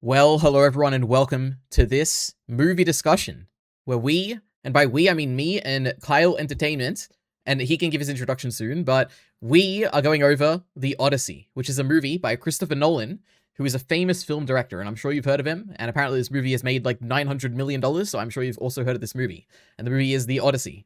Well, hello everyone, and welcome to this movie discussion, where we, and by we I mean me and Kyle Entertainment, and he can give his introduction soon, but we are going over The Odyssey, which is a movie by Christopher Nolan, who is a famous film director, and I'm sure you've heard of him, and apparently this movie has made like $900 million, so I'm sure you've also heard of this movie, and the movie is The Odyssey.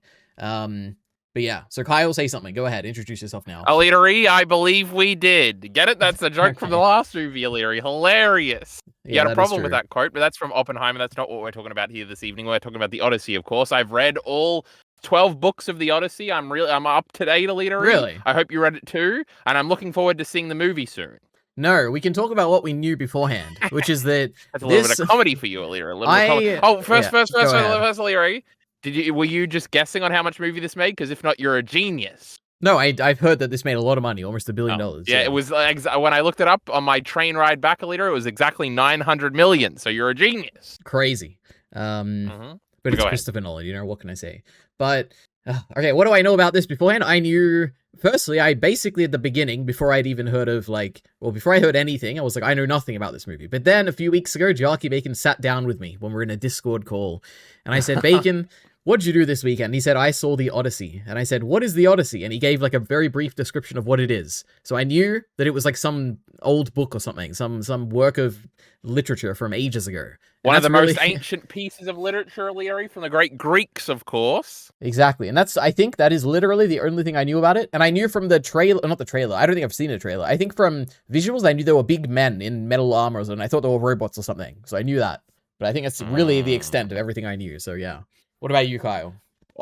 But yeah, so Kyle, say something. Go ahead, introduce yourself now. Aliri, I believe we did. Get it? That's a joke from the last movie, Aliri. Hilarious. You had a problem with that quote, but that's from Oppenheimer. That's not what we're talking about here this evening. We're talking about The Odyssey, of course. I've read all 12 books of The Odyssey. I'm up to date, Aliri. Really? I hope you read it too, and I'm looking forward to seeing the movie soon. No, we can talk about what we knew beforehand, which is that that's a little bit of comedy for you, Aliri. First, Aliri. Were you just guessing on how much movie this made? Because if not, you're a genius. No, I've heard that this made a lot of money, almost $1 billion. Yeah, it was when I looked it up on my train ride back a liter, it was exactly 900 million. So you're a genius. Crazy. But it's Christopher Nolan, what can I say? But okay, what do I know about this beforehand? I knew, firstly, I basically at the beginning, before I'd even heard of before I heard anything, I was like, I know nothing about this movie. But then a few weeks ago, Jarky Bacon sat down with me when we were in a Discord call, and I said, Bacon, what'd you do this weekend? He said, I saw The Odyssey. And I said, what is The Odyssey? And he gave like a very brief description of what it is. So I knew that it was like some old book or something, some work of literature from ages ago. One of the most ancient pieces of literature, Leary, from the great Greeks, of course. Exactly. And I think that is literally the only thing I knew about it. And I knew from the trailer, not the trailer, I don't think I've seen a trailer. I think from visuals, I knew there were big men in metal armors, and I thought they were robots or something. So I knew that. But I think that's really the extent of everything I knew. So yeah. What about you, Kyle?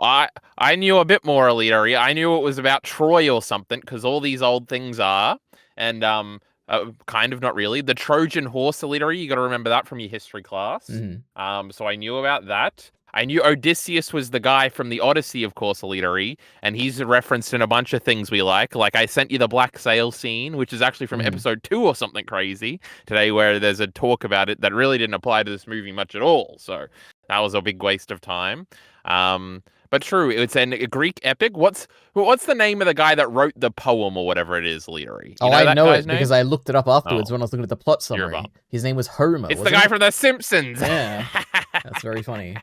I knew a bit more, Aliri. I knew it was about Troy or something, because all these old things are. And kind of, not really. The Trojan horse, Aliri, you got to remember that from your history class. Mm-hmm. So I knew about that. I knew Odysseus was the guy from the Odyssey, of course, Aliri, and he's referenced in a bunch of things we like. Like I sent you the black sail scene, which is actually from episode 2 or something crazy today, where there's a talk about it that really didn't apply to this movie much at all. So that was a big waste of time. But true, it's a Greek epic. What's the name of the guy that wrote the poem or whatever it is, Leary? I know it because I looked it up afterwards when I was looking at the plot summary. His name was Homer. It's the guy from The Simpsons. Yeah, that's very funny.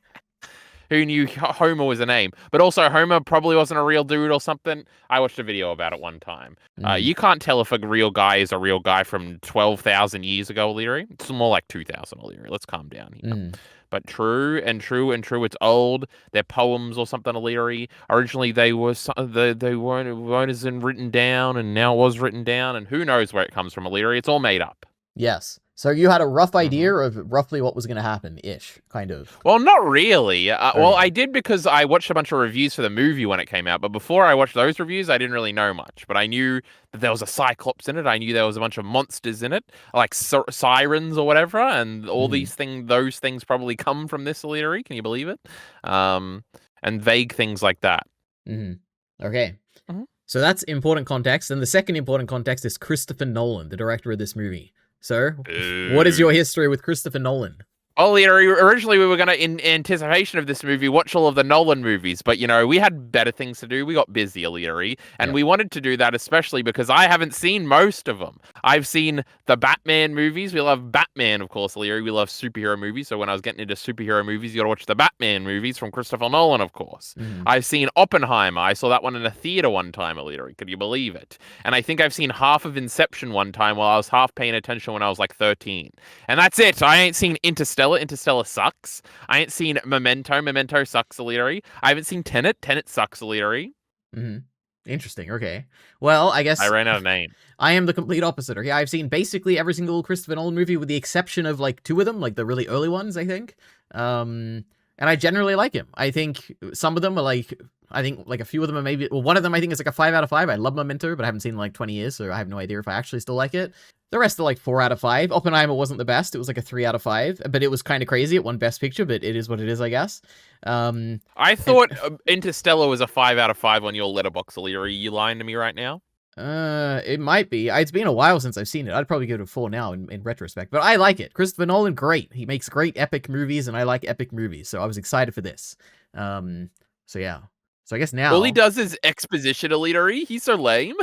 Who knew Homer was a name? But also, Homer probably wasn't a real dude or something. I watched a video about it one time. You can't tell if a real guy is a real guy from 12,000 years ago, Leary. It's more like 2,000, Leary. Let's calm down here. But true, it's old. They're poems or something, Leary. Originally, they weren't as in written down, and now it was written down, and who knows where it comes from, Leary. It's all made up. Yes. So you had a rough idea of roughly what was going to happen-ish, kind of. Well, not really. Well, I did because I watched a bunch of reviews for the movie when it came out. But before I watched those reviews, I didn't really know much. But I knew that there was a Cyclops in it. I knew there was a bunch of monsters in it, like sirens or whatever. And all those things probably come from this, Leary. Can you believe it? And vague things like that. Okay. So that's important context. And the second important context is Christopher Nolan, the director of this movie. So, what is your history with Christopher Nolan? Oh, originally we were going to, in anticipation of this movie, watch all of the Nolan movies. But, we had better things to do. We got busy, Leary. And we wanted to do that especially because I haven't seen most of them. I've seen the Batman movies. We love Batman, of course, Leary. We love superhero movies. So when I was getting into superhero movies, you got to watch the Batman movies from Christopher Nolan, of course. I've seen Oppenheimer. I saw that one in a theater one time, Leary. Could you believe it? And I think I've seen half of Inception one time while I was half paying attention when I was like 13. And that's it. I ain't seen Interstellar. Interstellar sucks. I ain't seen Memento. Memento sucks, Leary. I haven't seen Tenet. Tenet sucks, Leary. Interesting. Okay. Well, I guess I ran out of names. I am the complete opposite. Okay, I've seen basically every single Christopher Nolan movie with the exception of like 2 of them, like the really early ones, I think. And I generally like him. I think some of them are like, a few of them are maybe, well, one of them I think is like a 5 out of 5. I love Memento, but I haven't seen in like 20 years, so I have no idea if I actually still like it. The rest are like 4 out of 5. Oppenheimer wasn't the best. It was like a 3 out of 5, but it was kind of crazy. It won Best Picture, but it is what it is, I guess. I thought Interstellar was a 5 out of 5 on your letterbox, Leary. Are you lying to me right now? It might be. It's been a while since I've seen it. I'd probably give it a 4 now in retrospect, but I like it. Christopher Nolan, great. He makes great epic movies, and I like epic movies, so I was excited for this. So yeah. So I guess now... All he does is exposition, Leary. He's so lame.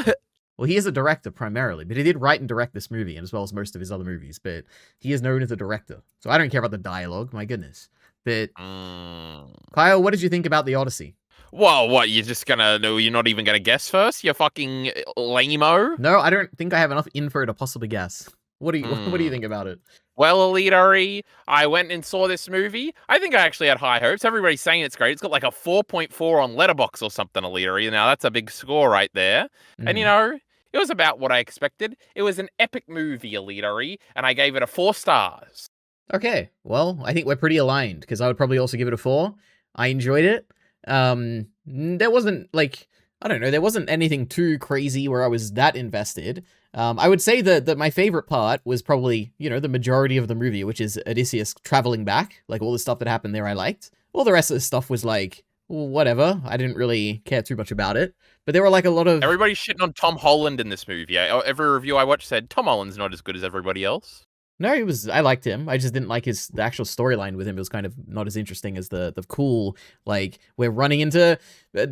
Well, he is a director primarily, but he did write and direct this movie, and as well as most of his other movies. But he is known as a director, so I don't care about the dialogue. My goodness. But Kyle, what did you think about the Odyssey? Well, what, you're just gonna no, you're not even gonna guess first? You fucking lame-o? No, I don't think I have enough info to possibly guess. What do you think about it? Well, Elitari, I went and saw this movie. I think I actually had high hopes. Everybody's saying it's great. It's got like a 4.4 on Letterboxd or something, Elitari. Now, that's a big score right there. And, you know, it was about what I expected. It was an epic movie, Elitari, and I gave it a 4 stars. Okay, well, I think we're pretty aligned, because I would probably also give it a 4. I enjoyed it. There wasn't, like, I don't know, there wasn't anything too crazy where I was that invested. I would say that my favorite part was probably, you know, the majority of the movie, which is Odysseus traveling back. Like, all the stuff that happened there I liked. All the rest of the stuff was like, whatever. I didn't really care too much about it. But there were like a lot of... Everybody's shitting on Tom Holland in this movie. Every review I watched said Tom Holland's not as good as everybody else. No, I liked him. I just didn't like the actual storyline with him. It was kind of not as interesting as the cool, like, we're running into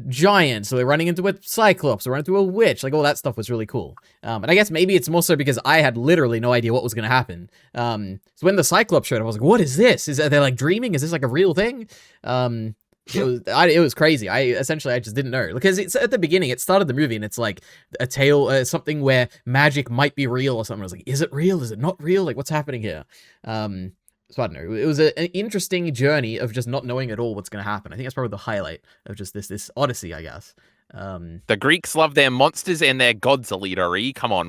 giants, or we're running into a cyclops, or running into a witch. Like, all that stuff was really cool. And I guess maybe it's more so because I had literally no idea what was going to happen. So when the cyclops showed up, I was like, what is this? Are they, like, dreaming? Is this, like, a real thing? It was crazy. I just didn't know, because it's at the beginning. It started the movie and it's like a tale, something where magic might be real or something. I was like, is it real? Is it not real? Like, what's happening here? So I don't know. It was an interesting journey of just not knowing at all what's going to happen. I think that's probably the highlight of just this Odyssey, I guess. The Greeks love their monsters and their gods, Elitari. Come on,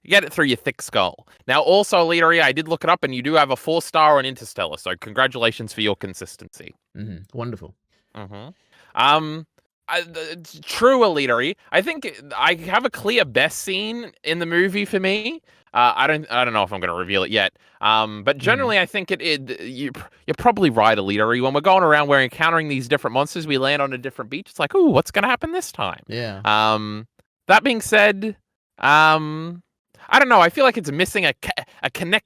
get it through your thick skull. Now, also, Elitari, I did look it up, and you do have a 4-star on Interstellar, so congratulations for your consistency. Wonderful. True, Elitari. I think I have a clear best scene in the movie for me. I don't know if I'm going to reveal it yet. But generally, I think you're probably right, Elitari. When we're going around, we're encountering these different monsters. We land on a different beach. It's like, ooh, what's going to happen this time? Yeah. That being said, I don't know. I feel like it's missing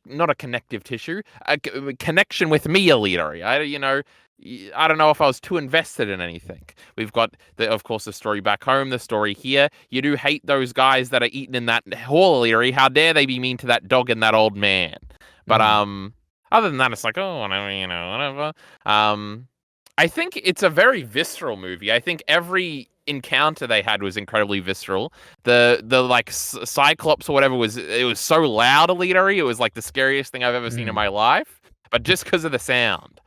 not a connective tissue, a connection with me, Elitari. I don't know if I was too invested in anything. We've got, of course, the story back home, the story here. You do hate those guys that are eating in that hall, Elitari. How dare they be mean to that dog and that old man? But other than that, it's like, oh, whatever. I think it's a very visceral movie. I think every encounter they had was incredibly visceral. The like Cyclops or whatever was so loud, Elitari. It was like the scariest thing I've ever seen in my life. But just because of the sound.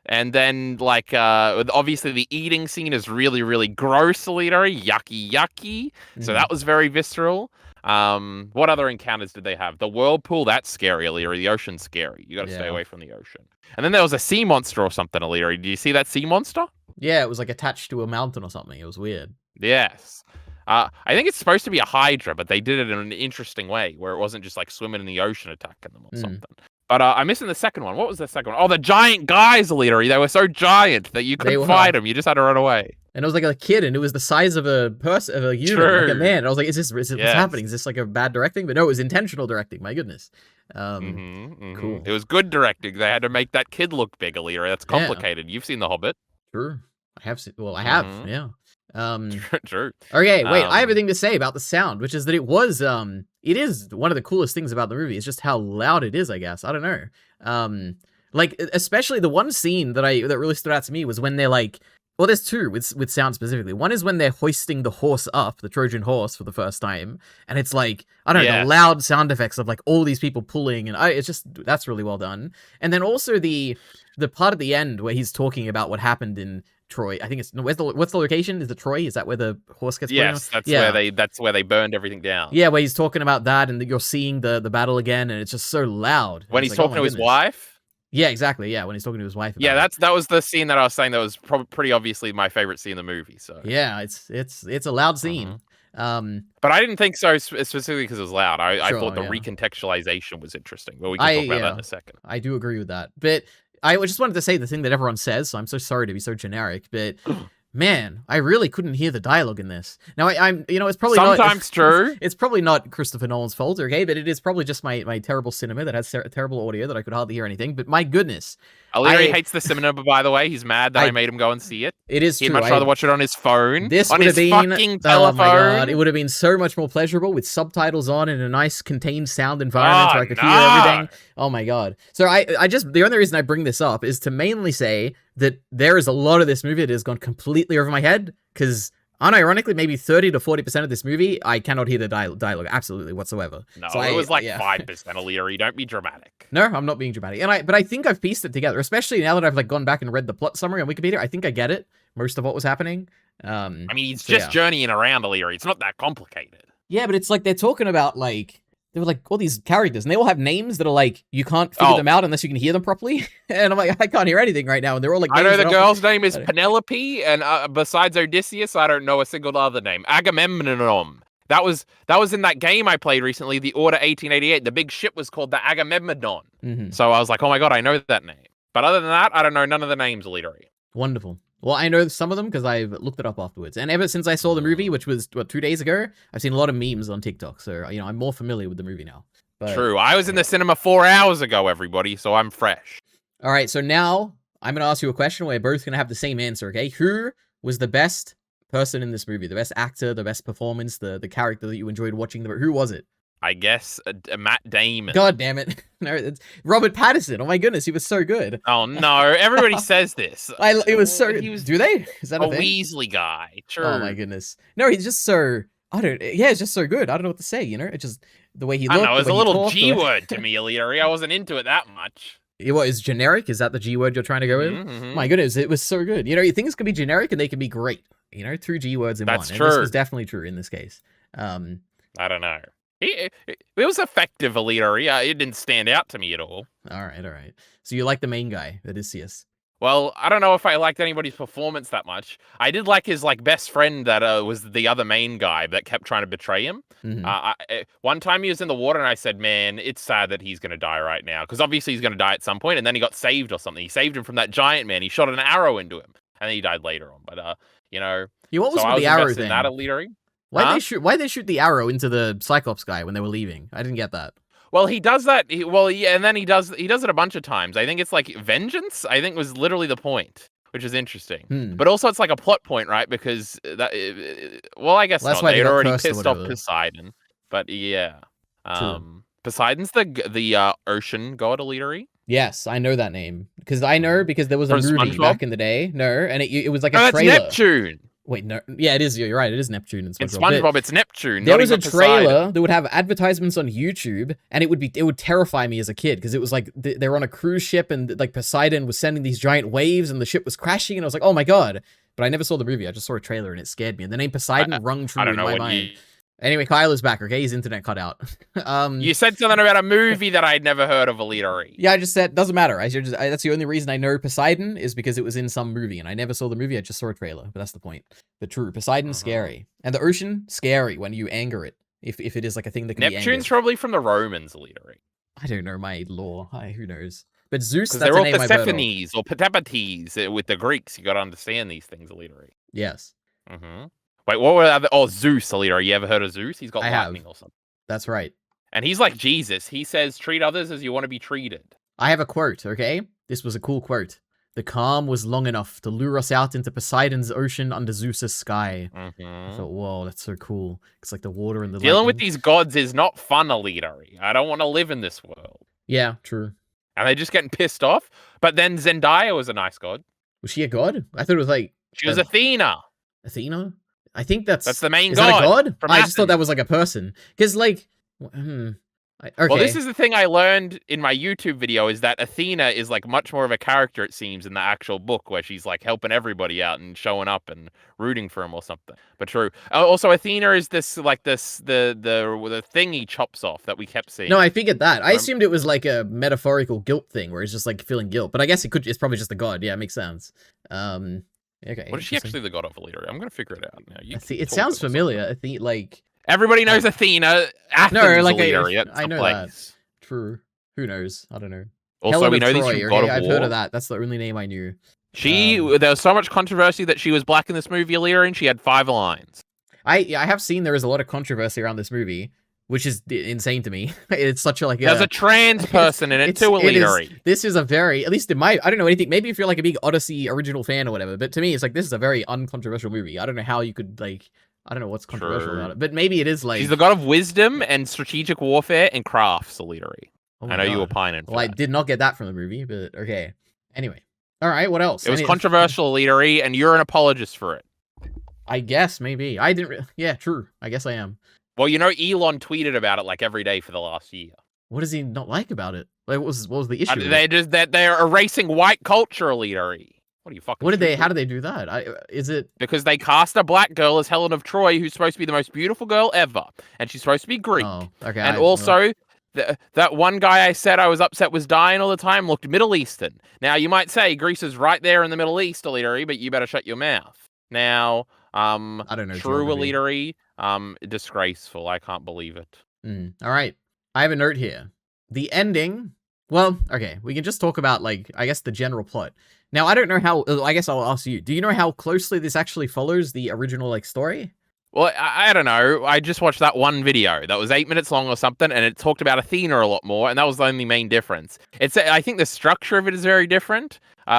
And then, like, obviously the eating scene is really, really gross, Elitari. Yucky. So that was very visceral. What other encounters did they have? The whirlpool, that's scary, Elitari. The ocean's scary. You got to stay away from the ocean. And then there was a sea monster or something, Elitari. Did you see that sea monster? Yeah, it was like attached to a mountain or something. It was weird. Yes. I think it's supposed to be a hydra, but they did it in an interesting way, where it wasn't just like swimming in the ocean attacking them or something. But I'm missing the second one. What was the second one? Oh, the giant guys, Elitari. They were so giant that you couldn't fight them. You just had to run away. And it was like a kid, and it was the size of a person, of a human, like a man. And I was like, is this what's happening? Is this like a bad directing? But no, it was intentional directing. My goodness. Cool. It was good directing. They had to make that kid look big, Elitari. That's complicated. You've seen The Hobbit. Sure. I have seen. Well, I have. Yeah. True. Okay, wait, I have a thing to say about the sound, which is that it is one of the coolest things about the movie. It's just how loud it is, I guess. I don't know. Like, especially the one scene that really stood out to me was when they're like, well, there's two with sound specifically. One is when they're hoisting the horse up, the Trojan horse, for the first time, and it's like, I don't know, the loud sound effects of like all these people pulling, and it's just, that's really well done. And then also the part at the end where he's talking about what happened in Troy. I think it's what's the location? Is it Troy? Is that where the horse gets? Yes, that's where they burned everything down. Yeah, where he's talking about that, and you're seeing the battle again, and it's just so loud. When he's talking to his wife. Yeah, exactly. Yeah, when he's talking to his wife. That was the scene that I was saying that was pretty obviously my favorite scene in the movie. So yeah, it's a loud scene. But I didn't think so specifically because it was loud. I thought the recontextualization was interesting. But we can talk about that in a second. I do agree with that, but I just wanted to say the thing that everyone says, so I'm so sorry to be so generic, but Man, I really couldn't hear the dialogue in this. Now, I'm, it's probably sometimes true. It's probably not Christopher Nolan's fault, okay? But it is probably just my terrible cinema that has terrible audio that I could hardly hear anything. But my goodness, O'Leary hates the cinema. By the way, he's mad that I made him go and see it. It is true. He'd much rather watch it on his phone. This on would his have been fucking telephone. Oh my god! It would have been so much more pleasurable with subtitles on in a nice contained sound environment where I could hear everything. Oh my god! So I just the only reason I bring this up is to mainly say that there is a lot of this movie that has gone completely over my head because, unironically, maybe 30 to 40% of this movie, I cannot hear the dialogue absolutely whatsoever. No, so it was like 5%, O'Leary. Don't be dramatic. No, I'm not being dramatic. But I think I've pieced it together, especially now that I've like gone back and read the plot summary on Wikipedia. I think I get it, most of what was happening. I mean, he's just journeying around, O'Leary. It's not that complicated. Yeah, but it's like they're talking about like they were like all these characters, and they all have names that are like you can't figure them out unless you can hear them properly. And I'm like, I can't hear anything right now, and they're all like. I know the girl's name is Penelope, and besides Odysseus, I don't know a single other name. Agamemnon. That was in that game I played recently, The Order 1888. The big ship was called the Agamemnon. Mm-hmm. So I was like, oh my god, I know that name. But other than that, I don't know none of the names, O'Leary. Wonderful. Well, I know some of them because I've looked it up afterwards. And ever since I saw the movie, which was, 2 days ago, I've seen a lot of memes on TikTok. So, I'm more familiar with the movie now. But, true. I was in the cinema 4 hours ago, everybody, so I'm fresh. All right, so now I'm going to ask you a question. We're both going to have the same answer, okay? Who was the best person in this movie? The best actor, the best performance, the character that you enjoyed watching? Who was it? I guess Matt Damon. God damn it. No, it's Robert Pattinson. Oh my goodness, he was so good. Oh no, everybody says this. It was so good. Do they? Is that a thing? Weasley guy. True. Oh my goodness. No, he's just so, it's just so good. I don't know what to say, It's just the way he looked. I don't know, it was a little G word to me, O'Leary. I wasn't into it that much. What is generic? Is that the G word you're trying to go with? Mm-hmm. My goodness, it was so good. Things can be generic and they can be great. 2 G words in one. That's true. And this was definitely true in this case. I don't know. It was effective, O'Leary. It didn't stand out to me at all. All right. So you like the main guy, Odysseus? Well, I don't know if I liked anybody's performance that much. I did like his best friend that was the other main guy that kept trying to betray him. Mm-hmm. One time he was in the water and I said, man, it's sad that he's going to die right now. Because obviously he's going to die at some point, and then he got saved or something. He saved him from that giant man. He shot an arrow into him and then he died later on. But, what was with the arrow thing? That, O'Leary. Why'd they shoot the arrow into the Cyclops guy when they were leaving? I didn't get that. Well, he does that. And then he does it a bunch of times. I think it's like vengeance. I think was literally the point, which is interesting. But also, it's like a plot point, right? Because that. I guess that's not. They had already pissed off Poseidon. But yeah, Poseidon's the ocean god, O'Leary. Yes, I know that name because there was a movie back in the day. No, and it was like a trailer. That's Neptune. Wait, no. Yeah, it is. You're right. It is Neptune and SpongeBob. In SpongeBob, it's Neptune. There was a trailer that would have advertisements on YouTube, and it would terrify me as a kid because it was like they were on a cruise ship, and like Poseidon was sending these giant waves, and the ship was crashing, and I was like, oh my god! But I never saw the movie. I just saw a trailer, and it scared me. And the name Poseidon rung true in my mind. Anyway, Kyle is back, okay? His internet cut out. You said something about a movie that I'd never heard of, O'Leary. Yeah, I just said, doesn't matter. That's the only reason I know Poseidon is because it was in some movie, and I never saw the movie, I just saw a trailer, but that's the point. But true, Poseidon's scary. And the ocean, scary when you anger it, if it is like a thing that can be angered. Neptune's probably from the Romans, O'Leary. I don't know my lore. Who knows? But Zeus, that's they're a all name Persephones or Ptepetes with the Greeks. You got to understand these things, O'Leary. Yes. Mm-hmm. Wait, what were the other? Oh, Zeus, O'Leary. You ever heard of Zeus? He's got lightning or something. That's right. And he's like Jesus. He says, treat others as you want to be treated. I have a quote, okay? This was a cool quote. The calm was long enough to lure us out into Poseidon's ocean under Zeus's sky. Mm-hmm. I thought, whoa, that's so cool. It's like the water and the Dealing lightning. with these gods is not fun, O'Leary. I don't want to live in this world. Yeah, true. And they're just getting pissed off. But then Zendaya was a nice god. Was she a god? I thought it was like... She was Athena. Athena? I think that's the main god. Is that a god? I Athens. just thought that was like a person. Because like... Okay. Well, this is the thing I learned in my YouTube video is that Athena is like much more of a character, it seems, in the actual book where she's like helping everybody out and showing up and rooting for him or something. But true. Also, Athena is the thing he chops off that we kept seeing. No, I figured that. I assumed it was like a metaphorical guilt thing where it's just like feeling guilt. But I guess it's probably just the god. Yeah, it makes sense. Okay. What is she actually the god of, O'Leary? I'm gonna figure it out now. It sounds familiar. I think like. Everybody knows Athena. Athens, no, like I know that. True. Who knows? I don't know. Also, we know these from God of War. I've heard of that. That's the only name I knew. There was so much controversy that she was black in this movie, Illyria, and she had 5 lines. I have seen there is a lot of controversy around this movie, which is insane to me. It's such a There's a trans person in it too, Illyria. This is a very, at least in my, I don't know anything. Maybe if you're like a big Odyssey original fan or whatever, but to me, it's like this is a very uncontroversial movie. I don't know how you could like. I don't know what's controversial about it, but maybe it is like she's the god of wisdom and strategic warfare and crafts, Illyria. I know you opine in. Well, I did not get that from the movie, but okay. Anyway, all right. What else? It was controversial, Illyria, and you're an apologist for it. I guess maybe I didn't. Yeah, true. I guess I am. Well, you know, Elon tweeted about it like every day for the last year. What does he not like about it? Like, what was the issue? They're erasing white culture, Illyria. What are you fucking? How did they do that? Is it because they cast a black girl as Helen of Troy, who's supposed to be the most beautiful girl ever, and she's supposed to be Greek. Oh, okay. And also, that one guy I said I was upset was dying all the time looked Middle Eastern. Now you might say Greece is right there in the Middle East, Illyria, but you better shut your mouth. Now, I don't know. True, Illyria, disgraceful. I can't believe it. All right, I have a note here. The ending. Well, okay, we can just talk about like I guess the general plot. Now, I don't know how. I guess I'll ask you. Do you know how closely this actually follows the original like story? Well, I don't know. I just watched that one video that was 8 minutes long or something, and it talked about Athena a lot more, and that was the only main difference. I think the structure of it is very different. But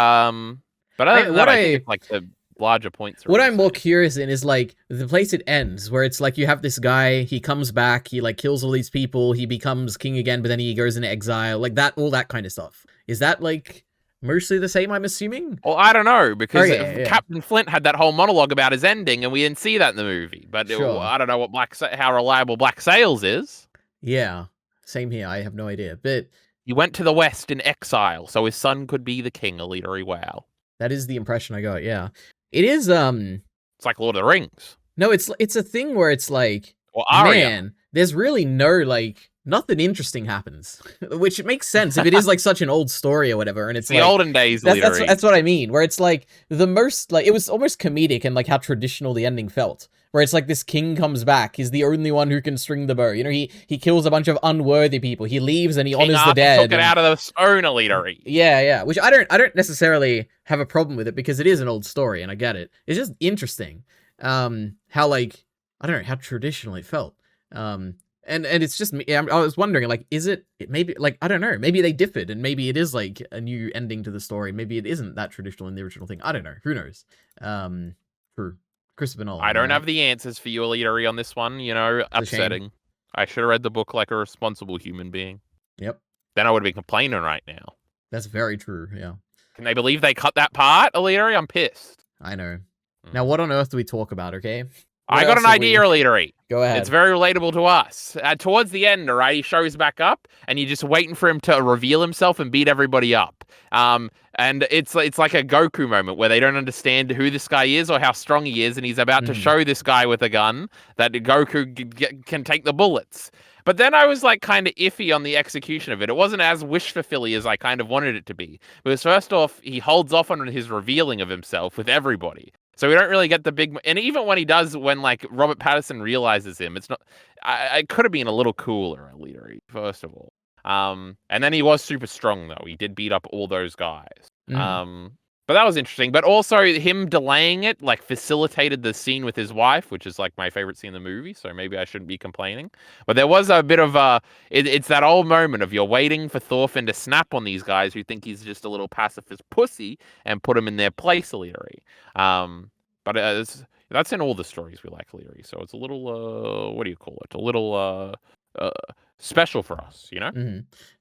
other than that, I think it's like the larger points. What I'm more curious in is like the place it ends, where it's like you have this guy, he comes back, he like kills all these people, he becomes king again, but then he goes into exile, like that, all that kind of stuff. Is that like mostly the same, I'm assuming? Well, I don't know, because Captain Flint had that whole monologue about his ending, and we didn't see that in the movie. But I don't know what how reliable Black Sails is. Yeah, same here. I have no idea. But he went to the West in exile, so his son could be the king, Illyria. Wow. That is the impression I got, yeah. It is, It's like Lord of the Rings. No, it's a thing where it's like, Arya. Man, there's really no, like, nothing interesting happens. Which makes sense if it is, like, such an old story or whatever, and it's the like, olden days, that's what I mean, where it's, like, the most, like, it was almost comedic and, like, how traditional the ending felt. Where it's like this king comes back, he's the only one who can string the bow. You know, he kills a bunch of unworthy people. He leaves and he honors the dead. Took it out of the stone, Illyria. Yeah. Which I don't necessarily have a problem with it because it is an old story and I get it. It's just interesting, how like I don't know how traditional it felt. And it's just me. I was wondering, like, is it maybe like I don't know, maybe they differed and maybe it is like a new ending to the story. Maybe it isn't that traditional in the original thing. I don't know. Who knows? True. Christopher Nolan. I don't have the answers for you, Illyria, on this one. You know, upsetting. I should have read the book like a responsible human being. Yep. Then I would have been complaining right now. That's very true, yeah. Can they believe they cut that part, Illyria? I'm pissed. I know. Now, what on earth do we talk about, okay? I got an idea, Illyria. Go ahead. It's very relatable to us. Towards the end, all right, he shows back up, and you're just waiting for him to reveal himself and beat everybody up. And it's like a Goku moment where they don't understand who this guy is or how strong he is, and he's about to show this guy with a gun that Goku can take the bullets. But then I was like kind of iffy on the execution of it. It wasn't as wish-fulfilling as I kind of wanted it to be. Because first off, he holds off on his revealing of himself with everybody. So we don't really get the big, and even when he does, when like Robert Pattinson realizes him, it's not. I could have been a little cooler, Illyria, first of all. And then he was super strong though. He did beat up all those guys. But that was interesting. But also him delaying it like facilitated the scene with his wife, which is like my favorite scene in the movie. So maybe I shouldn't be complaining. But there was a bit of it's that old moment of you're waiting for Thorfinn to snap on these guys who think he's just a little pacifist pussy and put him in their place, Illyria. But that's in all the stories we like, Illyria. So it's a little what do you call it? A little special for us, you know?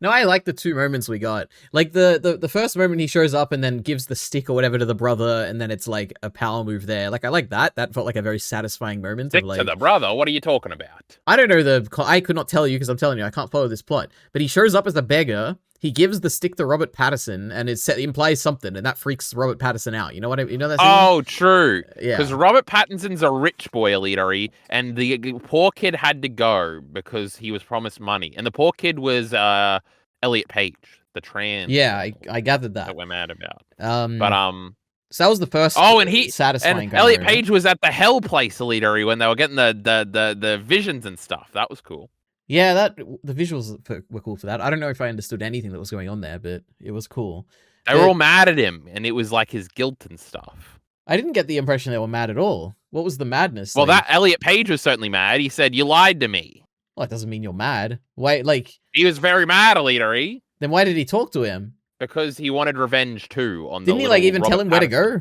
No, I like the two moments we got. Like the first moment he shows up and then gives the stick or whatever to the brother, and then it's like a power move there. Like I like that. That felt like a very satisfying moment. Stick of, like, to the brother? What are you talking about? I don't know I could not tell you because I'm telling you I can't follow this plot. But he shows up as a beggar. He gives the stick to Robert Pattinson, and it implies something, and that freaks Robert Pattinson out. You know what you know that scene? Oh, true. Yeah. Because Robert Pattinson's a rich boy, Illyria, and the poor kid had to go because he was promised money. And the poor kid was Elliot Page, the trans. Yeah, I gathered that. That we're mad about. So that was the first. Oh, and he satisfying. And Elliot Page was at the Hell place, Illyria, when they were getting the visions and stuff. That was cool. Yeah, the visuals were cool for that. I don't know if I understood anything that was going on there, but it was cool. They were all mad at him, and it was like his guilt and stuff. I didn't get the impression they were mad at all. What was the madness? Well, that Elliot Page was certainly mad. He said, "You lied to me." Well, it doesn't mean you're mad. Why, like... He was very mad, Alita. Then why did he talk to him? Because he wanted revenge, too. Didn't he, like, even tell him where to go?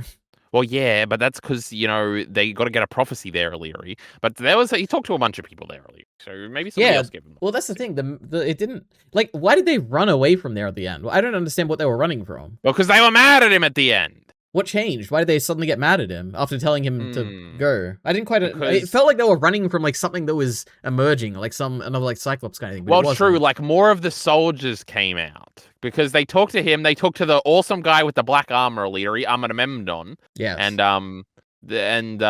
Well, yeah, but that's because, you know, they got to get a prophecy there, Alita. But he talked to a bunch of people there, Alita. So maybe somebody else gave him. Well, that's the thing. It didn't... Like, why did they run away from there at the end? Well, I don't understand what they were running from. Well, because they were mad at him at the end. What changed? Why did they suddenly get mad at him after telling him to go? I didn't quite... It felt like they were running from, like, something that was emerging, like another, like, Cyclops kind of thing. Well, true. Like, more of the soldiers came out. Because they talked to him. They talked to the awesome guy with the black armor, Alita, Agamemnon. Yes. And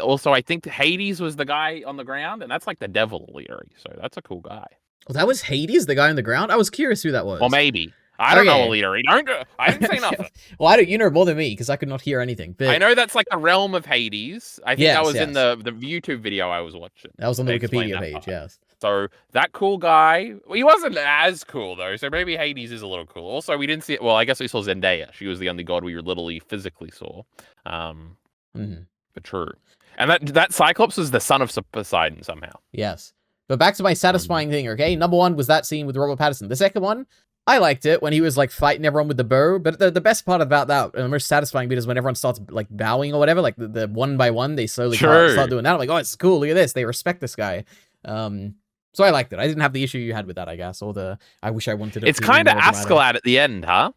also, I think Hades was the guy on the ground. And that's, like, the devil, Alita. So that's a cool guy. Oh, that was Hades, the guy on the ground? I was curious who that was. Well, maybe. I don't know, Alita. I didn't say nothing. Well, you know more than me, because I could not hear anything. But... I know that's like the realm of Hades. I think that was in the YouTube video I was watching. That was on the Wikipedia page, yes. So, that cool guy, he wasn't as cool, though, so maybe Hades is a little cool. Also, we didn't see it, well, I guess we saw Zendaya. She was the only god we literally physically saw. But true. And that Cyclops was the son of Poseidon, somehow. Yes. But back to my satisfying thing, okay? Number one was that scene with Robert Pattinson. The second one... I liked it when he was, like, fighting everyone with the bow, but the best part about that, and the most satisfying bit, is when everyone starts, like, bowing or whatever, like, the one by one, they slowly start doing that. I'm like, oh, it's cool, look at this, they respect this guy. So I liked it. I didn't have the issue you had with that, I guess, or I wish I wanted it. It's kind of Askeladd at the end, huh?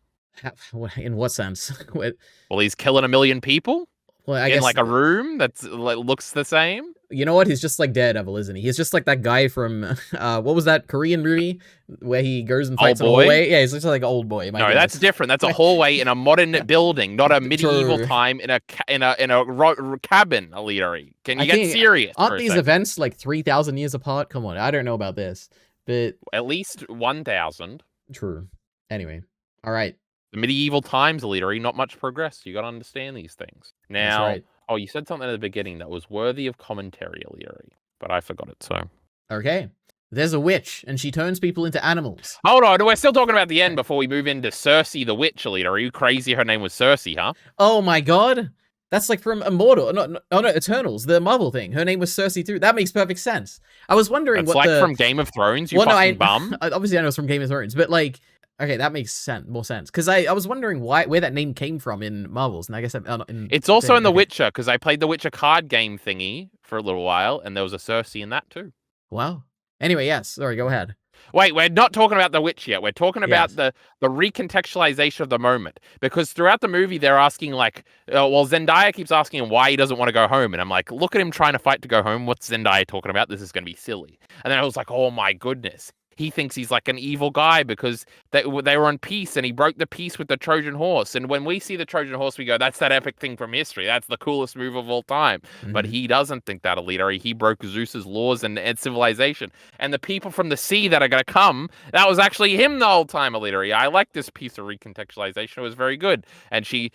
In what sense? Well, he's killing 1 million people? Well, I guess, like, a room that's, like, looks the same? You know what? He's just like Daredevil, isn't he? He's just like that guy from, what was that Korean movie where he goes and fights in a hallway? Yeah, he's just like an old boy. No, that's different. That's a hallway in a modern building, not a medieval time in a cabin, Alita. Can you get serious? Aren't these events like 3,000 years apart? Come on, I don't know about this, but... At least 1,000. True. Anyway, all right. The medieval times, Alita, not much progress. You got to understand these things. Now... That's right. Oh, you said something at the beginning that was worthy of commentary, Alita, but I forgot it, so... Okay. There's a witch, and she turns people into animals. Hold on, we're still talking about the end before we move into Cersei the witch, Alita. Are you crazy her name was Cersei, huh? Oh my god! That's like from Immortal. No, Eternals, the Marvel thing. Her name was Cersei too. That makes perfect sense. I was wondering what from Game of Thrones, you bum. Obviously I know it's from Game of Thrones, but like... Okay, that makes more sense. Because I was wondering where that name came from in Marvels, and I guess... It's also in The Witcher, because I played the Witcher card game thingy for a little while, and there was a Cersei in that too. Wow. Anyway, yes. Sorry, go ahead. Wait, we're not talking about The Witch yet. We're talking about the recontextualization of the moment. Because throughout the movie, they're asking, like... Zendaya keeps asking him why he doesn't want to go home, and I'm like, look at him trying to fight to go home. What's Zendaya talking about? This is going to be silly. And then I was like, oh my goodness. He thinks he's like an evil guy because they were on peace and he broke the peace with the Trojan horse. And when we see the Trojan horse, we go, that's that epic thing from history. That's the coolest move of all time. Mm-hmm. But he doesn't think that, Alita. He broke Zeus's laws and civilization. And the people from the sea that are going to come, that was actually him the whole time, Alita. I like this piece of recontextualization. It was very good. And he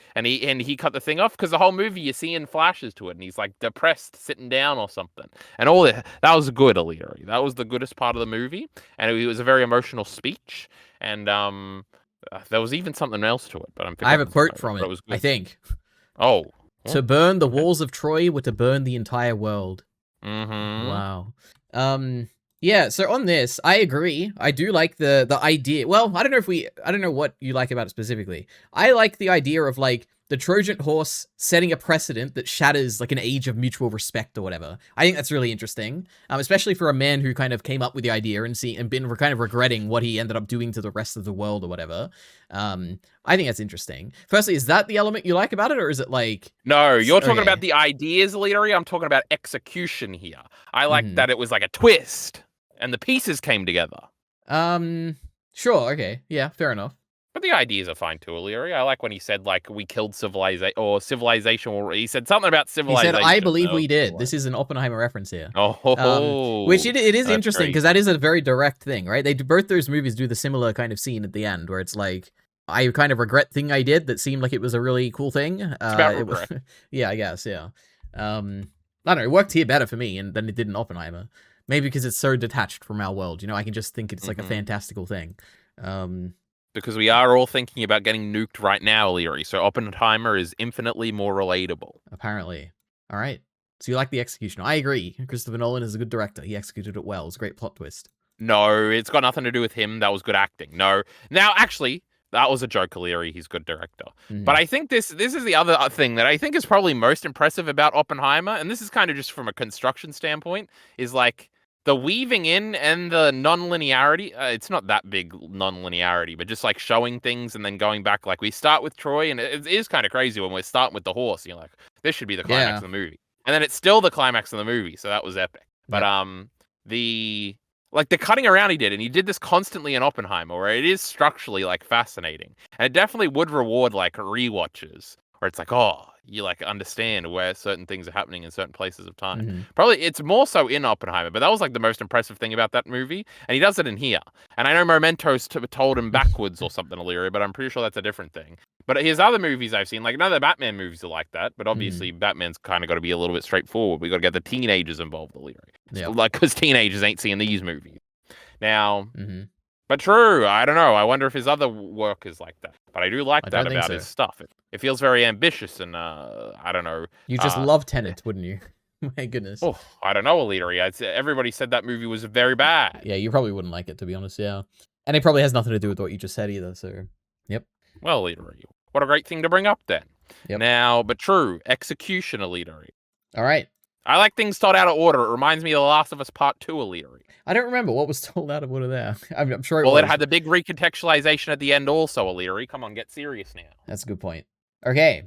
cut the thing off because the whole movie you see in flashes to it. And he's like depressed, sitting down or something. And all that was good, Alita. That was the goodest part of the movie. And it was a very emotional speech, and there was even something else to it. But I have a quote from it. I think. Oh, to burn the walls of Troy were to burn the entire world. Mm-hmm. Wow. Yeah. So on this, I agree. I do like the idea. Well, I don't know what you like about it specifically. I like the idea of like the Trojan horse setting a precedent that shatters like an age of mutual respect or whatever. I think that's really interesting, especially for a man who kind of came up with the idea and been kind of regretting what he ended up doing to the rest of the world or whatever. I think that's interesting. Firstly, is that the element you like about it, or is it like... No, you're talking about the ideas, Alita. I'm talking about execution here. I like that it was like a twist and the pieces came together. Sure, okay. Yeah, fair enough. But the ideas are fine too, Illyria. I like when he said, like, we killed civilization, or civilization, or he said something about civilization. He said, I believe we did. This is an Oppenheimer reference here. Oh. Which it is interesting, because that is a very direct thing, right? Both those movies do the similar kind of scene at the end, where it's like, I kind of regret thing I did that seemed like it was a really cool thing. It's about regret. Yeah, I guess, yeah. I don't know, it worked here better for me than it did in Oppenheimer. Maybe because it's so detached from our world. You know, I can just think it's like a fantastical thing. Because we are all thinking about getting nuked right now, Leary. So Oppenheimer is infinitely more relatable. Apparently. All right. So you like the execution? I agree. Christopher Nolan is a good director. He executed it well. It was a great plot twist. No, it's got nothing to do with him. That was good acting. No. Now, actually, that was a joke, Leary. He's a good director. But I think this is the other thing that I think is probably most impressive about Oppenheimer, and this is kind of just from a construction standpoint, is like the weaving in and the non-linearity. It's not that big non-linearity, but just like showing things and then going back. Like we start with Troy, and it is kind of crazy when we're starting with the horse. You're like, this should be the climax of the movie, and then it's still the climax of the movie. So that was epic. But the cutting around he did, and he did this constantly in Oppenheimer, where it is structurally like fascinating, and it definitely would reward like rewatches, where it's like, oh, you like understand where certain things are happening in certain places of time. Probably it's more so in Oppenheimer, but that was like the most impressive thing about that movie, and he does it in here. And I know Mementos told him backwards or something, Illyria, but I'm pretty sure that's a different thing. But his other movies I've seen, like none of the Batman movies are like that, but obviously Batman's kind of got to be a little bit straightforward. We got to get the teenagers involved, Illyria. So, like, because teenagers ain't seeing these movies. Now, but true, I don't know. I wonder if his other work is like that. But I do like that about his stuff. It feels very ambitious and, I don't know. You just love Tenet, wouldn't you? My goodness. Oh, I don't know, Illyria. Everybody said that movie was very bad. Yeah, you probably wouldn't like it, to be honest, yeah. And it probably has nothing to do with what you just said either, so, yep. Well, Illyria, what a great thing to bring up then. Now, but true, execution, Illyria. All right. I like things told out of order. It reminds me of The Last of Us Part 2, Illyria. I don't remember what was told out of order there. I'm sure it was. Well, it had the big recontextualization at the end also, Illyria. Come on, get serious now. That's a good point. Okay.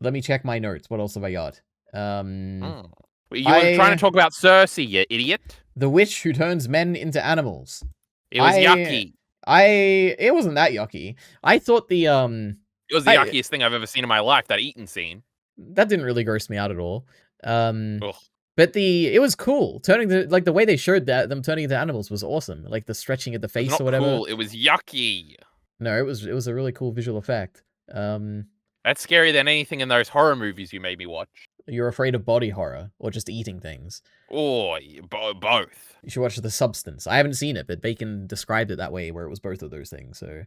Let me check my notes. What else have I got? You were trying to talk about Cersei, you idiot. The witch who turns men into animals. It was yucky. It wasn't that yucky. I thought the It was the yuckiest thing I've ever seen in my life, that eating scene. That didn't really gross me out at all. But it was cool. Turning the way they showed them turning into animals was awesome. Like the stretching of the face or whatever. Cool. It was yucky. No, it was a really cool visual effect. That's scarier than anything in those horror movies you made me watch. You're afraid of body horror or just eating things? Oh, both. You should watch The Substance. I haven't seen it, but Bacon described it that way, where it was both of those things. So,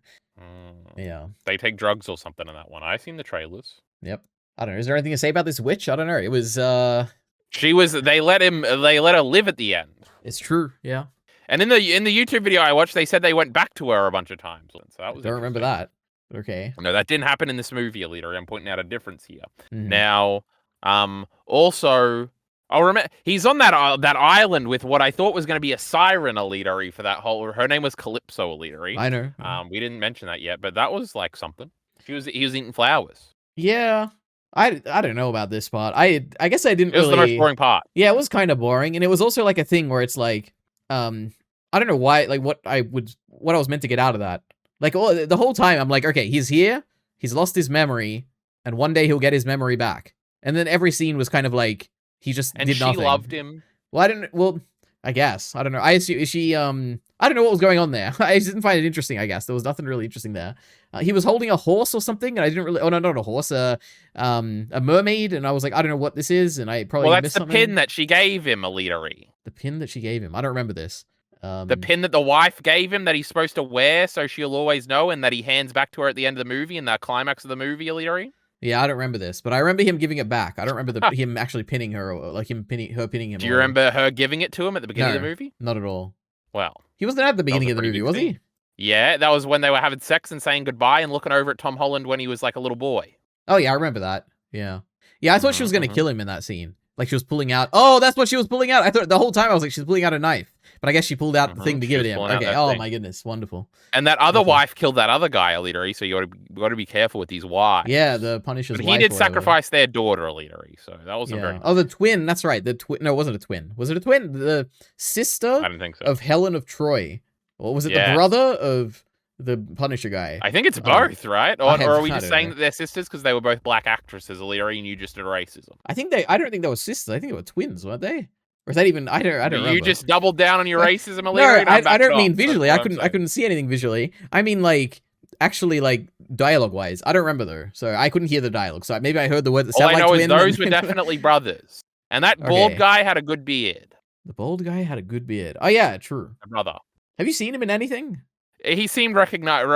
yeah. They take drugs or something in that one. I've seen the trailers. Yep. I don't know. Is there anything to say about this witch? I don't know. It was. They let her live at the end. It's true. Yeah. And in the YouTube video I watched, they said they went back to her a bunch of times. So that was. I don't remember that. Okay. No, that didn't happen in this movie, Alita. I'm pointing out a difference here. Now, also, I'll remember he's on that island with what I thought was going to be a siren, Alita, for that whole. Her name was Calypso, Alita. I know. We didn't mention that yet, but that was like something. He was eating flowers. Yeah. I don't know about this part. I guess I didn't. It was the most boring part. Yeah, it was kind of boring, and it was also like a thing where it's like, I don't know why, like what I was meant to get out of that. Like the whole time, I'm like, okay, he's here, he's lost his memory, and one day he'll get his memory back. And then every scene was kind of like he just did nothing. And she loved him. Well, I guess I don't know. I assume she I don't know what was going on there. I just didn't find it interesting. I guess there was nothing really interesting there. He was holding a horse or something, and I didn't really. Oh no, not a horse. A mermaid, and I was like, I don't know what this is, and I probably missed something. Well, that's the pin that she gave him, Alita. The pin that she gave him. I don't remember this. The pin that the wife gave him that he's supposed to wear, so she'll always know, and that he hands back to her at the end of the movie, in the climax of the movie, Alita. Yeah, I don't remember this, but I remember him giving it back. I don't remember him actually pinning her, or like her pinning him. Do you remember her giving it to him at the beginning of the movie? Not at all. Well, he wasn't at the beginning of the movie, was he? Yeah, that was when they were having sex and saying goodbye and looking over at Tom Holland when he was like a little boy. Oh yeah, I remember that. Yeah, I thought she was gonna kill him in that scene. Like she was pulling out. Oh, that's what she was pulling out. I thought the whole time I was like, she's pulling out a knife. But I guess she pulled out the thing to give it him. Okay. Oh my goodness, wonderful. And that other wife killed that other guy, Alita. So you got to be careful with these wives. Yeah, the Punisher's wife. But he did sacrifice their daughter, Alita. So that wasn't very. Oh, the twin. That's right. The twin. No, it wasn't a twin. Was it a twin? The sister. I don't think so. Of Helen of Troy. Or was it the brother of the Punisher guy? I think it's both, right? Or are we just saying that they're sisters because they were both black actresses, Alita, and you just did racism? I don't think they were sisters. I think they were twins, weren't they? Or is that even? I don't remember. You just doubled down on your racism, Alita. No, I don't mean visually. I couldn't see anything visually. I mean like actually like dialogue wise. I don't remember though, so I couldn't hear the dialogue. So maybe I heard the word that sounded like twins. All I know is those were definitely brothers, and that bald guy had a good beard. The bald guy had a good beard. Oh yeah, true. My brother. Have you seen him in anything? He seemed recognized.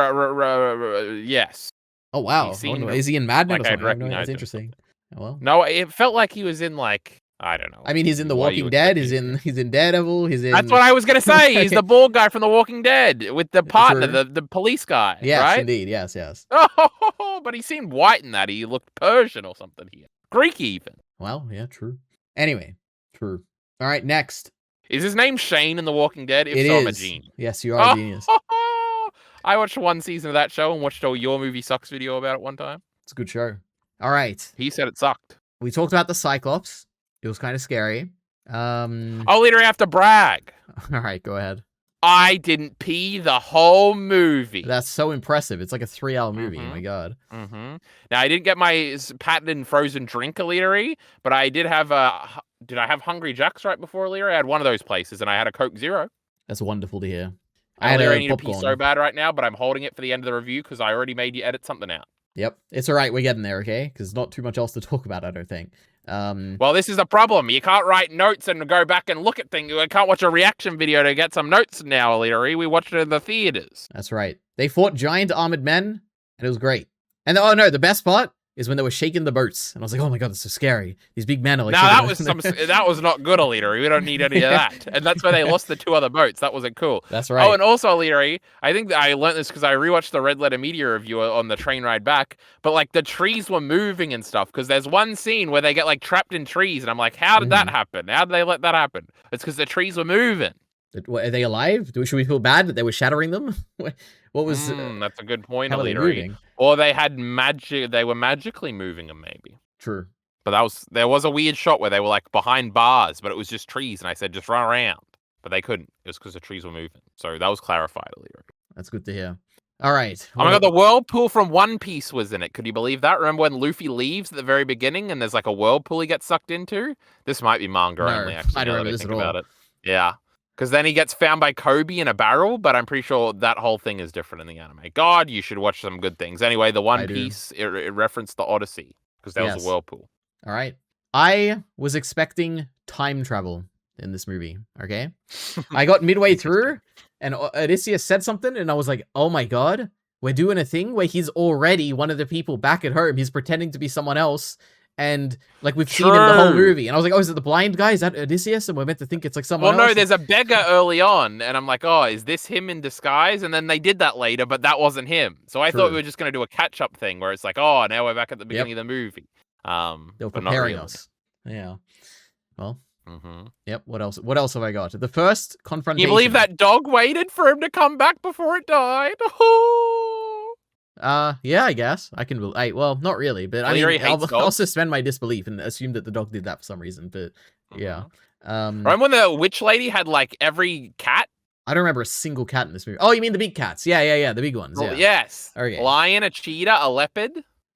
Yes. Oh wow. He seemed Is he in Mad Men like or I'd something? I have no idea. recognize That's him. interesting. Oh, well. No, it felt like he was in like I don't know. I mean, he's in The What are you Walking Dead. expecting? He's in Daredevil. He's in. That's what I was gonna say. He's the bald guy from The Walking Dead with the partner, True. the police guy. Yes, right? indeed. Yes, yes. Oh, but he seemed white in that. He looked Persian or something here. Greek even. Well, yeah, true. Anyway, true. All right, next. Is his name Shane in The Walking Dead? If It so, is. I'm a genius. Yes, you are a genius. I watched one season of that show and watched a Your Movie Sucks video about it one time. It's a good show. All right. He said it sucked. We talked about the Cyclops. It was kind of scary. Oh, later I have to brag. All right, go ahead. I didn't pee the whole movie. That's so impressive. It's like a 3-hour movie. Oh my god. Now I didn't get my patented frozen drink Leadery, but I did have Did I have Hungry Jack's right before Leadery? I had one of those places, and I had a Coke Zero. That's wonderful to hear. I need to pee so bad right now, but I'm holding it for the end of the review because I already made you edit something out. Yep, it's all right. We're getting there, okay? Because not too much else to talk about, I don't think. Well, this is the problem. You can't write notes and go back and look at things. I can't watch a reaction video to get some notes now, Leadery. We watched it in the theaters. That's right. They fought giant armored men, and it was great. And oh no, the best part is when they were shaking the boats, and I was like, "Oh my god, it's so scary! These big men are like." Now that was not good, Leadery. We don't need any of that. And that's why they lost the 2 other boats. That wasn't cool. That's right. Oh, and also, Leadery, I think that I learned this because I rewatched the Red Letter Media review on the train ride back. But like the trees were moving and stuff because there's one scene where they get like trapped in trees, and I'm like, how did that happen? How did they let that happen? It's because the trees were moving. Are they alive? Should we feel bad that they were shattering them? What was? That's a good point, Leadery. Or they had magic. They were magically moving them, maybe. True. But there was a weird shot where they were like behind bars, but it was just trees, and I said just run around, but they couldn't. It was because the trees were moving. So that was clarified, Leadery. That's good to hear. All right. Oh my god, the whirlpool from One Piece was in it. Could you believe that? Remember when Luffy leaves at the very beginning, and there's like a whirlpool he gets sucked into? This might be manga only. Actually, I don't remember this at all. It. Yeah. Because then he gets found by Kobe in a barrel, but I'm pretty sure that whole thing is different in the anime. God, you should watch some good things. Anyway, the One Piece, it referenced the Odyssey, because there was a whirlpool. All right. I was expecting time travel in this movie, okay? I got midway through, and Odysseus said something, and I was like, oh my god, we're doing a thing where he's already one of the people back at home. He's pretending to be someone else. And like we've seen him the whole movie, and I was like, "Oh, is it the blind guy? Is that Odysseus?" And we're meant to think it's like someone else. Well, no, there's a beggar early on, and I'm like, "Oh, is this him in disguise?" And then they did that later, but that wasn't him. So I thought we were just going to do a catch-up thing where it's like, "Oh, now we're back at the beginning of the movie." They were preparing us. Yeah. Well. Yep. What else? What else have I got? The first confrontation. Can you believe that dog waited for him to come back before it died? Yeah, I guess I can. Well, not really, but I mean, I'll suspend my disbelief and assume that the dog did that for some reason. But yeah, remember when the witch lady had like every cat? I don't remember a single cat in this movie. Oh, you mean the big cats? Yeah, the big ones. Yeah. Yes. Okay. Lion, a cheetah, a leopard.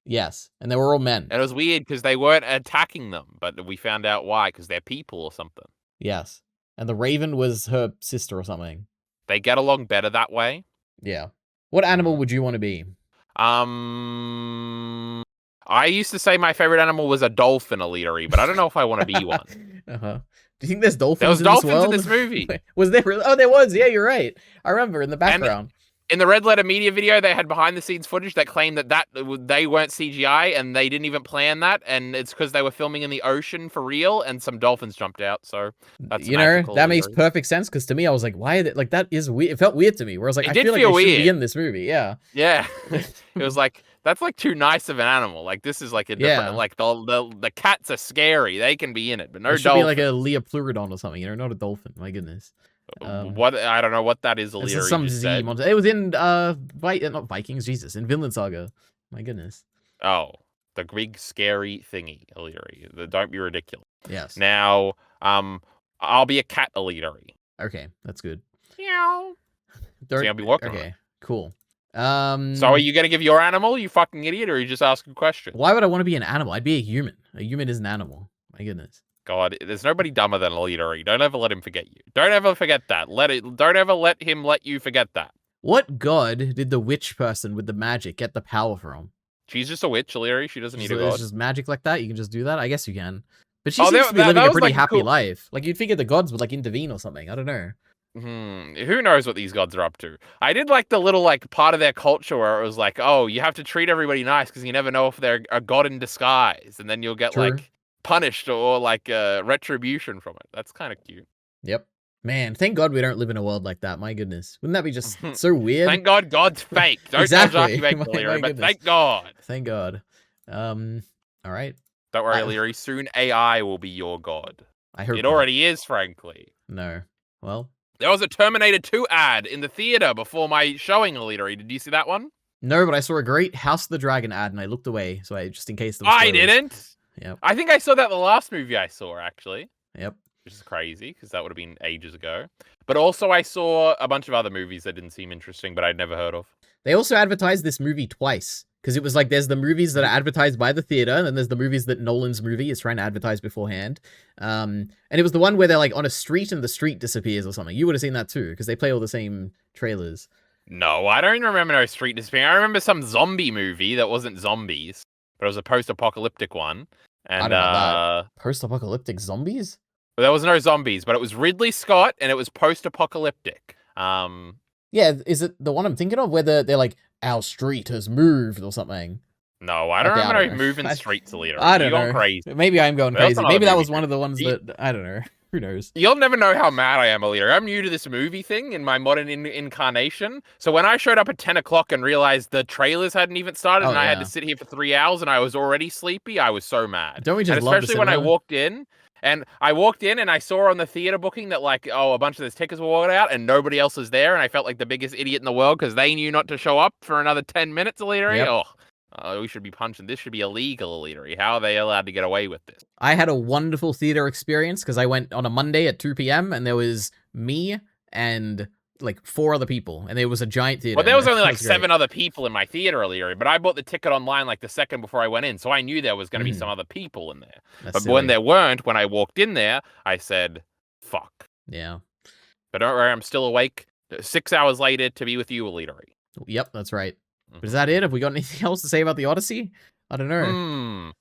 Yes, and they were all men. And it was weird because they weren't attacking them, but we found out why, because they're people or something. Yes, and the raven was her sister or something. They get along better that way. Yeah. What animal would you want to be? I used to say my favorite animal was a dolphin, Leadery, but I don't know if I want to be one. Do you think there's dolphins? There was in dolphins this world? in this movie. Was there really? Oh, there was. Yeah, you're right. I remember in the background. In the Red Letter Media video, they had behind-the-scenes footage that claimed that they weren't CGI and they didn't even plan that, and it's because they were filming in the ocean for real, and some dolphins jumped out. So that's that makes perfect sense. Because to me, I was like, "Why? Like that is weird." It felt weird to me. Where I was like, "I feel like they should be in this movie." Yeah. Yeah. It was like that's like too nice of an animal. Like this is like a different. Like the cats are scary. They can be in it, but no dolphin. It should be like a Leopleurodon or something. Not a dolphin. My goodness. What I don't know what that is. Leadery some Z monster. It was in not Vikings. Jesus, in Vinland Saga. My goodness. Oh, the big scary thingy, Leadery. Don't be ridiculous. Yes. Now, I'll be a cat, Leadery. Okay, that's good. Meow. See, I'll be walking. Okay, cool. So are you gonna give your animal, you fucking idiot, or are you just asking questions? Why would I want to be an animal? I'd be a human. A human is an animal. My goodness. God, there's nobody dumber than a Leadery. Don't ever let him forget you. Don't ever forget that. Don't ever let him let you forget that. What god did the witch person with the magic get the power from? She's just a witch, Leadery. She doesn't need a god. It's just magic like that? You can just do that? I guess you can. But she seems to be living a pretty like happy life. Like, you'd figure the gods would, like, intervene or something. I don't know. Who knows what these gods are up to? I did like the little, like, part of their culture where it was like, oh, you have to treat everybody nice because you never know if they're a god in disguise, and then you'll get, like, punished or, like, retribution from it. That's kind of cute. Yep. Man, thank God we don't live in a world like that. My goodness. Wouldn't that be just so weird? Thank God God's fake. Don't exactly. Make Leary, but thank God. Thank God. All right. Don't worry, Leary. Soon AI will be your god. I hope it already is, frankly. No. Well, there was a Terminator 2 ad in the theater before my showing, Leary. Did you see that one? No, but I saw a great House of the Dragon ad and I looked away, so just in case there was spoilers. I didn't. Yep. I think I saw that the last movie I saw, actually. Yep. Which is crazy because that would have been ages ago. But also I saw a bunch of other movies that didn't seem interesting, but I'd never heard of. They also advertised this movie twice because it was like there's the movies that are advertised by the theater, and then there's the movies that Nolan's movie is trying to advertise beforehand. And it was the one where they're like on a street and the street disappears or something. You would have seen that too because they play all the same trailers. No, I don't remember no street disappearing. I remember some zombie movie that wasn't zombies, but it was a post-apocalyptic one. And I don't know that. Post-apocalyptic zombies? But there was no zombies, but it was Ridley Scott, and it was post-apocalyptic. Yeah, is it the one I'm thinking of where they're like, our street has moved or something? No, I don't remember no moving streets, Alita. I don't know. Going crazy. Maybe I'm going crazy. Maybe that was one of the ones that, I don't know. Who knows? You'll never know how mad I am, Alita. I'm new to this movie thing in my modern incarnation. So when I showed up at 10 o'clock and realized the trailers hadn't even started and I had to sit here for 3 hours and I was already sleepy, I was so mad. Don't we just and love especially when I walked in and I saw on the theater booking that like, oh, a bunch of those tickets were ordered out and nobody else was there. And I felt like the biggest idiot in the world because they knew not to show up for another 10 minutes, Alita. Yep. Oh, we should be punching. This should be illegal, Alita. How are they allowed to get away with this? I had a wonderful theater experience because I went on a Monday at 2 p.m. and there was me and like 4 other people, and there was a giant theater. Well, there was only like 7 other people in my theater, Alita, but I bought the ticket online like the second before I went in, so I knew there was going to be some other people in there. But when there weren't, when I walked in there, I said, fuck. Yeah. But don't worry, I'm still awake 6 hours later to be with you, Alita. Yep, that's right. But is that it? Have we got anything else to say about the Odyssey? I don't know.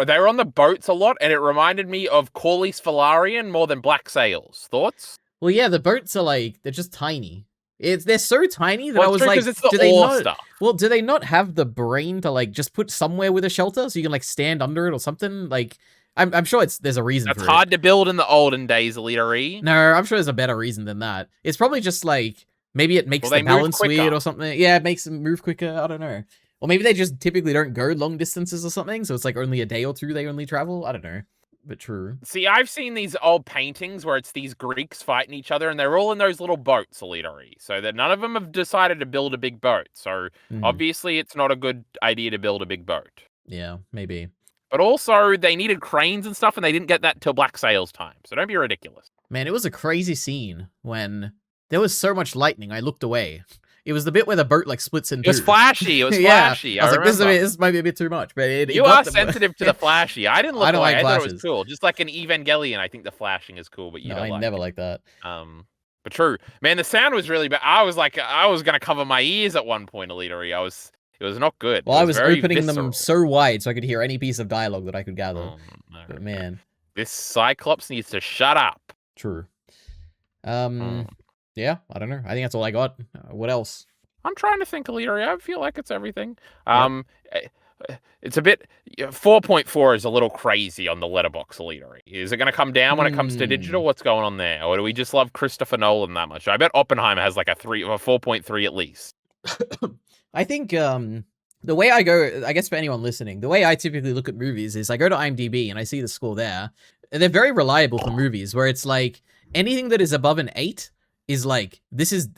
They were on the boats a lot, and it reminded me of Corlys Velaryon more than Black Sails. Thoughts? Well, yeah, the boats are like, they're just tiny. They're so tiny that I was like, it's the ore stuff. Well, do they not have the brain to like just put somewhere with a shelter so you can like stand under it or something? Like, I'm sure there's a reason for it. It's hard to build in the olden days, Alita. No, I'm sure there's a better reason than that. It's probably just like, maybe it makes the balance weird or something. Yeah, it makes them move quicker. I don't know. Or maybe they just typically don't go long distances or something. So it's like only a day or two they only travel. I don't know. But true. See, I've seen these old paintings where it's these Greeks fighting each other and they're all in those little boats, Alita. So that none of them have decided to build a big boat. So obviously it's not a good idea to build a big boat. Yeah, maybe. But also they needed cranes and stuff and they didn't get that till Black Sails time. So don't be ridiculous. Man, it was a crazy scene when there was so much lightning, I looked away. It was the bit where the boat like splits in two. It was flashy. It was flashy. Yeah. I was like, this might be a bit too much. But you are sensitive to the flashy. I didn't look away. Like I flashes. thought it was cool. Just like an Evangelion, I think the flashing is cool, but you don't like it. I never like that. But true. Man, the sound was really bad. I was going to cover my ears at one point, Alita. It was not good. Well, I was opening them so wide so I could hear any piece of dialogue that I could gather. No. But man. This Cyclops needs to shut up. True. Yeah, I don't know. I think that's all I got. What else? I'm trying to think, Alita. I feel like it's everything. It's a bit... 4.4 is a little crazy on the letterbox, Alita. Is it going to come down when it comes to digital? What's going on there? Or do we just love Christopher Nolan that much? I bet Oppenheimer has like a 4.3 at least. I think the way I go, I guess for anyone listening, the way I typically look at movies is I go to IMDb and I see the score there. And they're very reliable for movies where it's like anything that is above an 8 is like,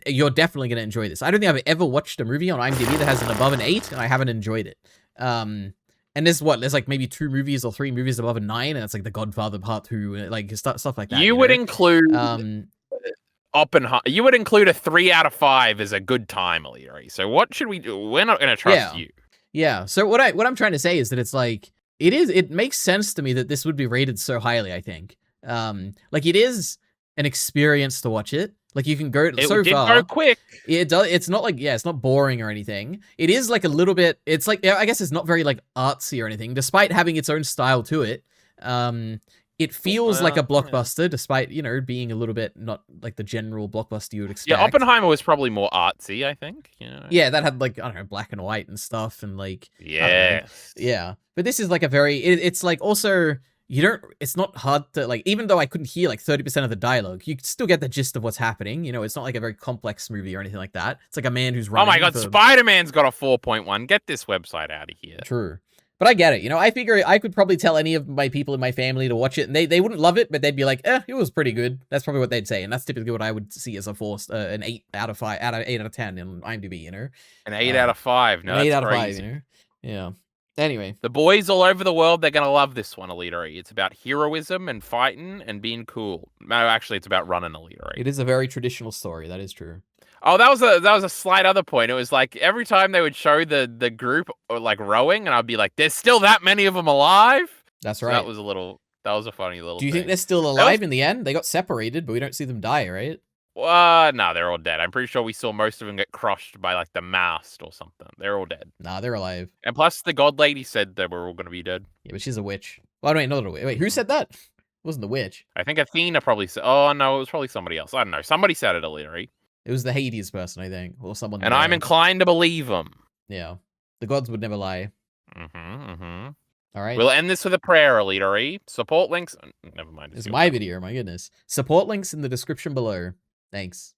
you're definitely going to enjoy this. I don't think I've ever watched a movie on IMDb that has an above an 8 and I haven't enjoyed it. And there's like maybe 2 movies or 3 movies above a 9 and it's like The Godfather Part 2, like stuff like that. You would include Oppenheimer. You would include a 3 out of 5 as a good time, Alita. So what should we do? We're not going to trust you. Yeah. So what I'm trying to say is that it's like, it makes sense to me that this would be rated so highly, I think. Like it is an experience to watch it. Like you can go so far. Go quick. It does. It's not like, it's not boring or anything. It is like a little bit, it's like, I guess it's not very like artsy or anything, despite having its own style to it. it feels like a blockbuster, despite, you know, being a little bit not like the general blockbuster you would expect. Yeah, Oppenheimer was probably more artsy, I think. You know? Yeah, that had, like, I don't know, black and white and stuff, and, like, yes. Yeah. But this is, like, a very, it's, like, also, it's not hard to, like, even though I couldn't hear, like, 30% of the dialogue, you still get the gist of what's happening, you know, it's not, like, a very complex movie or anything like that. It's, like, a man who's running. Oh my god, Spider-Man's got a 4.1. Get this website out of here. True. But I get it, you know, I figure I could probably tell any of my people in my family to watch it, and they wouldn't love it, but they'd be like, it was pretty good. That's probably what they'd say, and that's typically what I would see as an 8 out of 5, 8 out of 10 in IMDb, you know? An 8 out of 5, no, an 8 out of 5, crazy. you know? Yeah. Anyway. The boys all over the world, they're going to love this one, Elitery. It's about heroism and fighting and being cool. No, actually, it's about running, Elitery. It is a very traditional story, that is true. Oh, that was a slight other point. It was like every time they would show the group like rowing, and I'd be like, "There's still that many of them alive." That's right. That was a funny little. Do you think they're still alive in the end? They got separated, but we don't see them die, right? No, they're all dead. I'm pretty sure we saw most of them get crushed by like the mast or something. They're all dead. Nah, they're alive. And plus, the god lady said they were all going to be dead. Yeah, but she's a witch. Well, wait, not a witch. Wait, who said that? It wasn't the witch. I think Athena probably said. Oh no, it was probably somebody else. I don't know. Somebody said it, Illyri. It was the Hades person, I think, or someone. And I'm inclined to believe them. Yeah, the gods would never lie. All right. We'll end this with a prayer, Elitery. Support links. Never mind. It's my video. My goodness. Support links in the description below. Thanks.